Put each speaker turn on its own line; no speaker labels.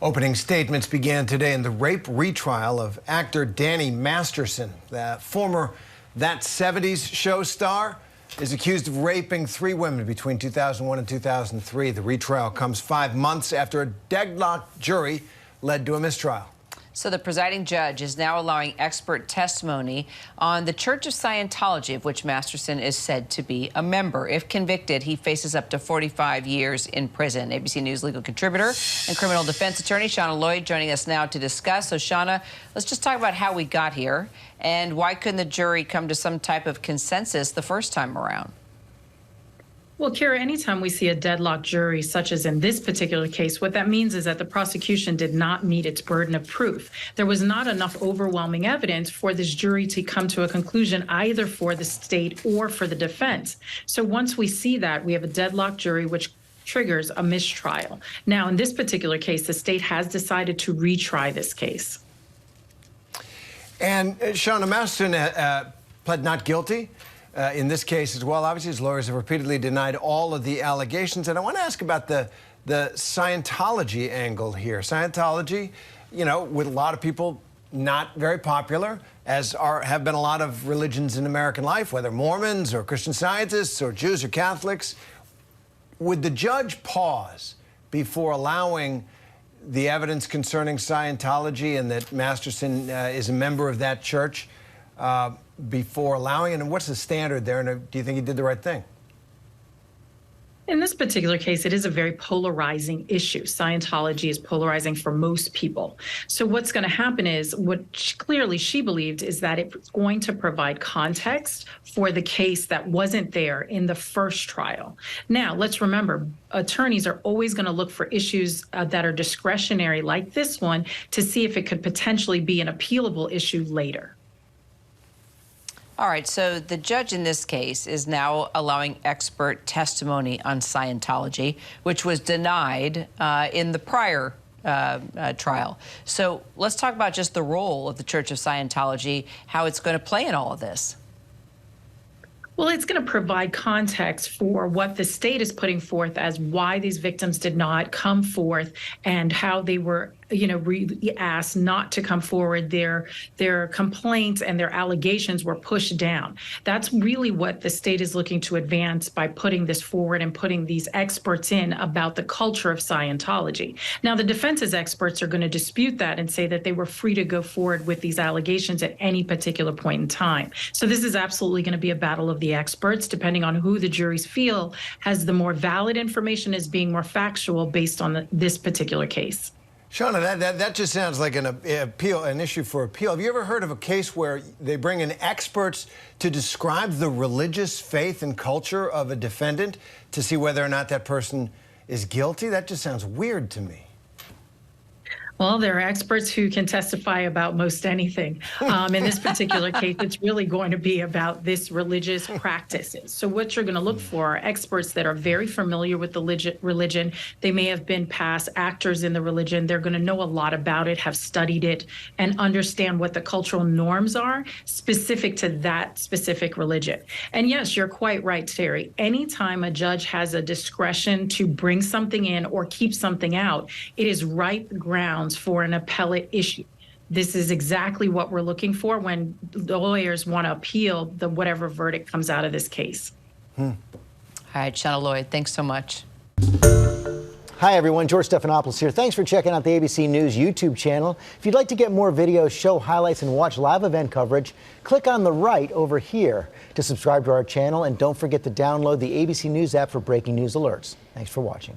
Opening statements began today in the rape retrial of actor Danny Masterson. The former That 70s show star is accused of raping 3 women between 2001 and 2003. The retrial comes 5 months after a deadlocked jury led to a mistrial.
So the presiding judge is now allowing expert testimony on the Church of Scientology, of which Masterson is said to be a member. If convicted, he faces up to 45 years in prison. ABC News legal contributor and criminal defense attorney Channa Lloyd joining us now to discuss. So, Channa, let's just talk about how we got here and why couldn't the jury come to some type of consensus the first time around?
Well, Kira, anytime we see a deadlocked jury, such as in this particular case, what that means is that the prosecution did not meet its burden of proof. There was not enough overwhelming evidence for this jury to come to a conclusion either for the state or for the defense. So once we see that, we have a deadlocked jury, which triggers a mistrial. Now, in this particular case, the state has decided to retry this case.
And Channa, Masterson pled not guilty in this case as well. Obviously, his lawyers have repeatedly denied all of the allegations. And I want to ask about the Scientology angle here. Scientology, you know, with a lot of people not very popular, as have been a lot of religions in American life, whether Mormons or Christian Scientists or Jews or Catholics. Would the judge pause before allowing the evidence concerning Scientology and that Masterson is a member of that church before allowing it? And what's the standard there? And do you think he did the right thing?
In this particular case, it is a very polarizing issue. Scientology is polarizing for most people. So what's going to happen is what clearly she believed is that it's going to provide context for the case that wasn't there in the first trial. Now, let's remember, attorneys are always going to look for issues that are discretionary like this one to see if it could potentially be an appealable issue later.
All right, so the judge in this case is now allowing expert testimony on Scientology, which was denied in the prior trial. So let's talk about just the role of the Church of Scientology, how it's going to play in all of this.
Well, it's going to provide context for what the state is putting forth as why these victims did not come forth and how they were, asked not to come forward. Their complaints and their allegations were pushed down. That's really what the state is looking to advance by putting this forward and putting these experts in about the culture of Scientology. Now, the defense's experts are going to dispute that and say that they were free to go forward with these allegations at any particular point in time. So this is absolutely going to be a battle of the experts, depending on who the juries feel has the more valid information as being more factual based on this particular case.
Channa, that just sounds like an issue for appeal. Have you ever heard of a case where they bring in experts to describe the religious faith and culture of a defendant to see whether or not that person is guilty? That just sounds weird to me.
Well, there are experts who can testify about most anything. In this particular case, it's really going to be about this religious practices. So what you're going to look for are experts that are very familiar with the religion. They may have been past actors in the religion. They're going to know a lot about it, have studied it, and understand what the cultural norms are specific to that specific religion. And yes, you're quite right, Terry. Anytime a judge has a discretion to bring something in or keep something out, it is ripe grounds for an appellate issue. This is exactly what we're looking for when the lawyers want to appeal whatever verdict comes out of this case.
All right, Channa Lloyd, thanks so much.
Hi, everyone. George Stephanopoulos here. Thanks for checking out the ABC News YouTube channel. If you'd like to get more videos, show highlights, and watch live event coverage, click on the right over here to subscribe to our channel. And don't forget to download the ABC News app for breaking news alerts. Thanks for watching.